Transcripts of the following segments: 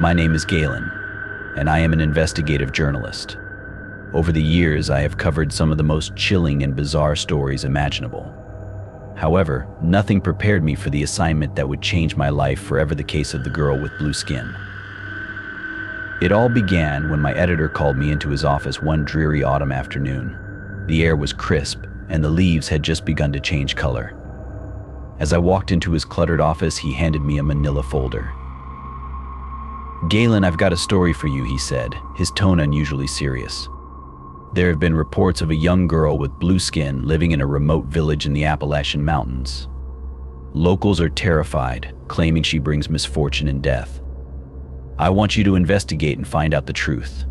My name is Galen, and I am an investigative journalist. Over the years, I have covered some of the most chilling and bizarre stories imaginable. However, nothing prepared me for the assignment that would change my life forever: the case of the girl with blue skin. It all began when my editor called me into his office one dreary autumn afternoon. The air was crisp, and the leaves had just begun to change color. As I walked into his cluttered office, he handed me a manila folder. "Galen, I've got a story for you," he said, his tone unusually serious. "There have been reports of a young girl with blue skin living in a remote village in the Appalachian Mountains. Locals are terrified, claiming she brings misfortune and death. I want you to investigate and find out the truth."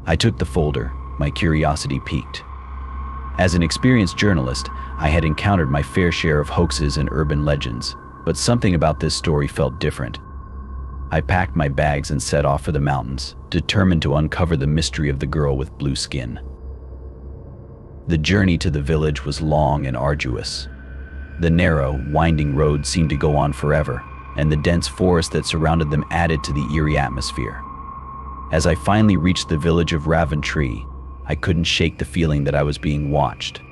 I took the folder, my curiosity piqued. As an experienced journalist, I had encountered my fair share of hoaxes and urban legends, but something about this story felt different. I packed my bags and set off for the mountains, determined to uncover the mystery of the girl with blue skin. The journey to the village was long and arduous. The narrow, winding road seemed to go on forever, and the dense forest that surrounded them added to the eerie atmosphere. As I finally reached the village of Raventry, I couldn't shake the feeling that I was being watched.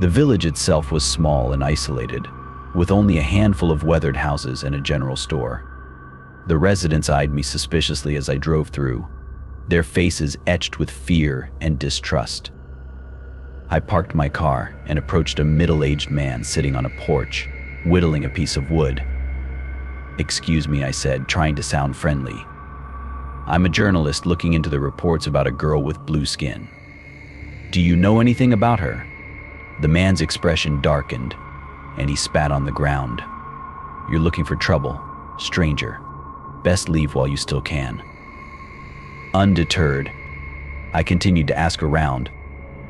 The village itself was small and isolated, with only a handful of weathered houses and a general store. The residents eyed me suspiciously as I drove through, their faces etched with fear and distrust. I parked my car and approached a middle-aged man sitting on a porch, whittling a piece of wood. "Excuse me," I said, trying to sound friendly. "I'm a journalist looking into the reports about a girl with blue skin. Do you know anything about her?" The man's expression darkened, and he spat on the ground. "You're looking for trouble, stranger. Best leave while you still can." Undeterred, I continued to ask around,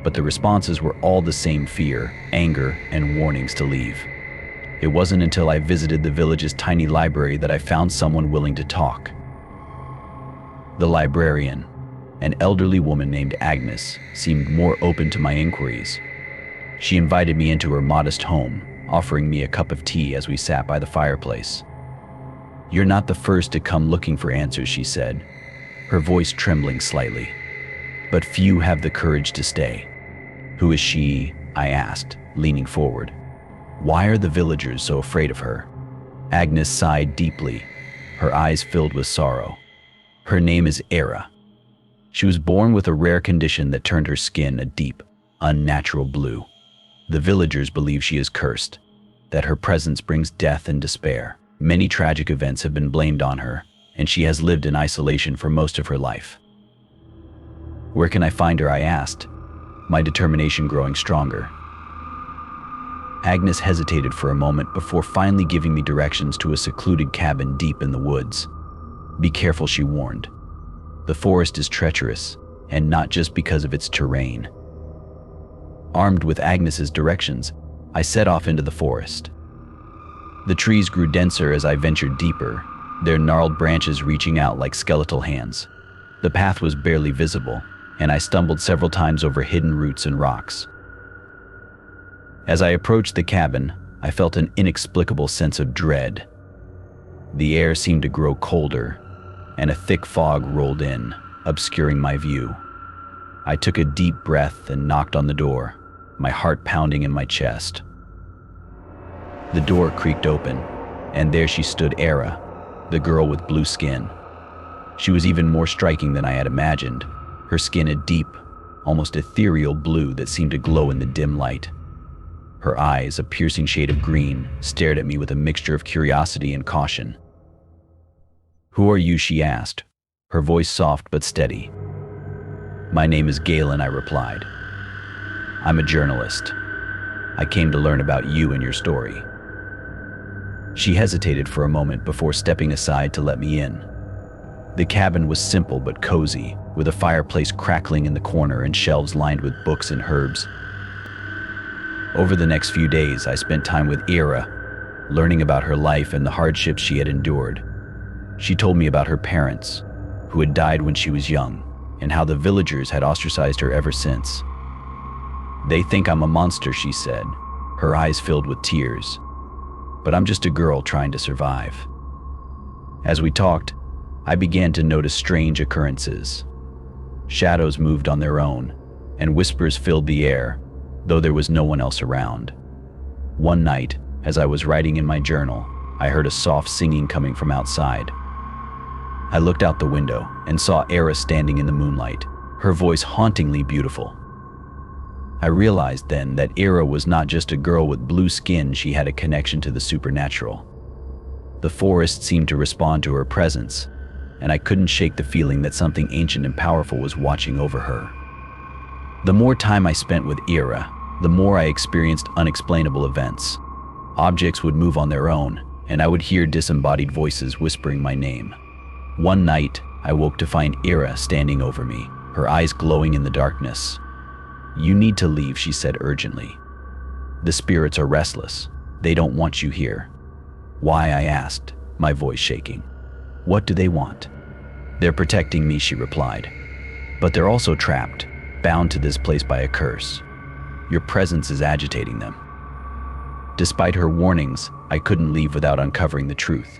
but the responses were all the same: fear, anger, and warnings to leave. It wasn't until I visited the village's tiny library that I found someone willing to talk. The librarian, an elderly woman named Agnes, seemed more open to my inquiries. She invited me into her modest home, offering me a cup of tea as we sat by the fireplace. "You're not the first to come looking for answers," she said, her voice trembling slightly. "But few have the courage to stay." "Who is she?" I asked, leaning forward. "Why are the villagers so afraid of her?" Agnes sighed deeply, her eyes filled with sorrow. "Her name is Eerie. She was born with a rare condition that turned her skin a deep, unnatural blue. The villagers believe she is cursed, that her presence brings death and despair. Many tragic events have been blamed on her, and she has lived in isolation for most of her life." "Where can I find her?" I asked, my determination growing stronger. Agnes hesitated for a moment before finally giving me directions to a secluded cabin deep in the woods. "Be careful," she warned. "The forest is treacherous, and not just because of its terrain." Armed with Agnes's directions, I set off into the forest. The trees grew denser as I ventured deeper, their gnarled branches reaching out like skeletal hands. The path was barely visible, and I stumbled several times over hidden roots and rocks. As I approached the cabin, I felt an inexplicable sense of dread. The air seemed to grow colder, and a thick fog rolled in, obscuring my view. I took a deep breath and knocked on the door, my heart pounding in my chest. The door creaked open, and there she stood, Eerie, the girl with blue skin. She was even more striking than I had imagined, her skin a deep, almost ethereal blue that seemed to glow in the dim light. Her eyes, a piercing shade of green, stared at me with a mixture of curiosity and caution. "Who are you?" she asked, her voice soft but steady. "My name is Galen," I replied. "I'm a journalist. I came to learn about you and your story." She hesitated for a moment before stepping aside to let me in. The cabin was simple but cozy, with a fireplace crackling in the corner and shelves lined with books and herbs. Over the next few days, I spent time with Eerie, learning about her life and the hardships she had endured. She told me about her parents, who had died when she was young, and how the villagers had ostracized her ever since. "They think I'm a monster," she said, her eyes filled with tears. "But I'm just a girl trying to survive." As we talked, I began to notice strange occurrences. Shadows moved on their own, and whispers filled the air, though there was no one else around. One night, as I was writing in my journal, I heard a soft singing coming from outside. I looked out the window and saw Eerie standing in the moonlight, her voice hauntingly beautiful. I realized then that Eerie was not just a girl with blue skin, she had a connection to the supernatural. The forest seemed to respond to her presence, and I couldn't shake the feeling that something ancient and powerful was watching over her. The more time I spent with Eerie, the more I experienced unexplainable events. Objects would move on their own, and I would hear disembodied voices whispering my name. One night, I woke to find Eerie standing over me, her eyes glowing in the darkness. "You need to leave," she said urgently. "The spirits are restless. They don't want you here." "Why?" I asked, my voice shaking. "What do they want?" "They're protecting me," she replied. "But they're also trapped, bound to this place by a curse. Your presence is agitating them." Despite her warnings, I couldn't leave without uncovering the truth.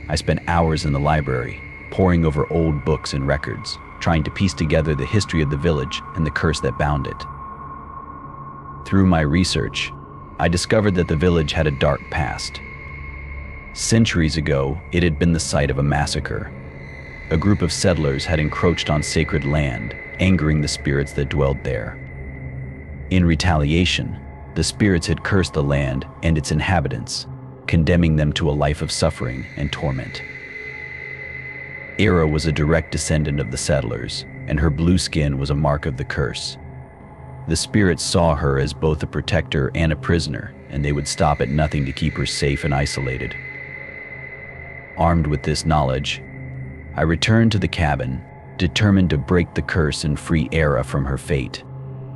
I spent hours in the library, poring over old books and records, trying to piece together the history of the village and the curse that bound it. Through my research, I discovered that the village had a dark past. Centuries ago, it had been the site of a massacre. A group of settlers had encroached on sacred land, angering the spirits that dwelled there. In retaliation, the spirits had cursed the land and its inhabitants, condemning them to a life of suffering and torment. Eerie was a direct descendant of the settlers, and her blue skin was a mark of the curse. The spirits saw her as both a protector and a prisoner, and they would stop at nothing to keep her safe and isolated. Armed with this knowledge, I returned to the cabin, determined to break the curse and free Eerie from her fate.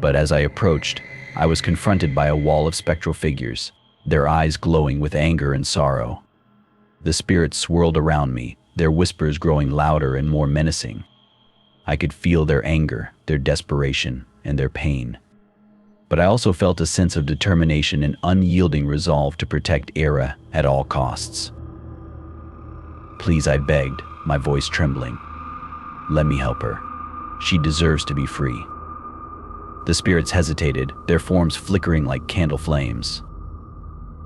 But as I approached, I was confronted by a wall of spectral figures, their eyes glowing with anger and sorrow. The spirits swirled around me, their whispers growing louder and more menacing. I could feel their anger, their desperation, and their pain. But I also felt a sense of determination and unyielding resolve to protect Eerie at all costs. "Please," I begged, my voice trembling. "Let me help her. She deserves to be free." The spirits hesitated, their forms flickering like candle flames.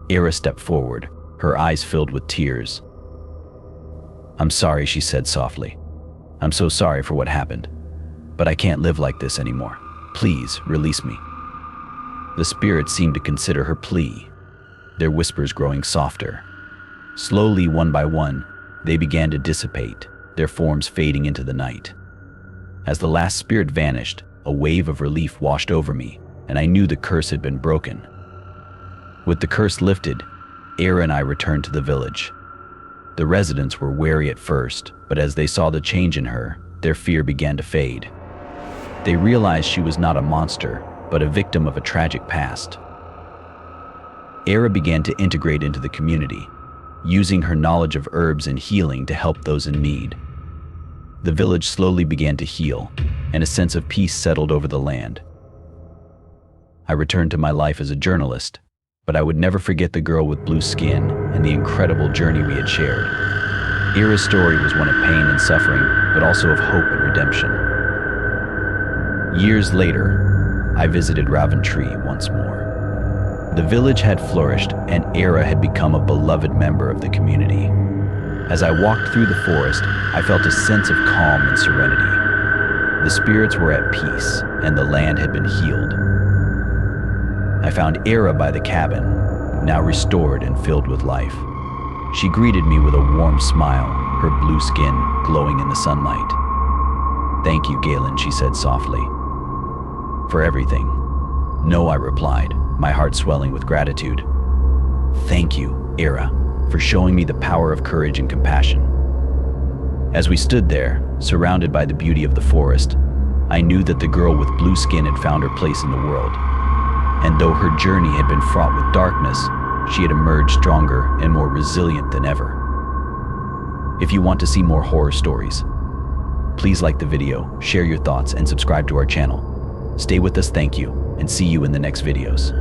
Eerie stepped forward, her eyes filled with tears. "I'm sorry," she said softly. "I'm so sorry for what happened. But I can't live like this anymore. Please, release me." The spirits seemed to consider her plea, their whispers growing softer. Slowly, one by one, they began to dissipate, their forms fading into the night. As the last spirit vanished, a wave of relief washed over me, and I knew the curse had been broken. With the curse lifted, Eerie and I returned to the village. The residents were wary at first, but as they saw the change in her, their fear began to fade. They realized she was not a monster, but a victim of a tragic past. Eerie began to integrate into the community, using her knowledge of herbs and healing to help those in need. The village slowly began to heal, and a sense of peace settled over the land. I returned to my life as a journalist, but I would never forget the girl with blue skin and the incredible journey we had shared. Eerie's story was one of pain and suffering, but also of hope and redemption. Years later, I visited Raventry once more. The village had flourished, and Eerie had become a beloved member of the community. As I walked through the forest, I felt a sense of calm and serenity. The spirits were at peace, and the land had been healed. I found Eerie by the cabin, now restored and filled with life. She greeted me with a warm smile, her blue skin glowing in the sunlight. "Thank you, Galen," she said softly. "For everything." "No," I replied, my heart swelling with gratitude. "Thank you, Eerie, for showing me the power of courage and compassion." As we stood there, surrounded by the beauty of the forest, I knew that the girl with blue skin had found her place in the world. And though her journey had been fraught with darkness, she had emerged stronger and more resilient than ever. If you want to see more horror stories, please like the video, share your thoughts, and subscribe to our channel. Stay with us, thank you, and see you in the next videos.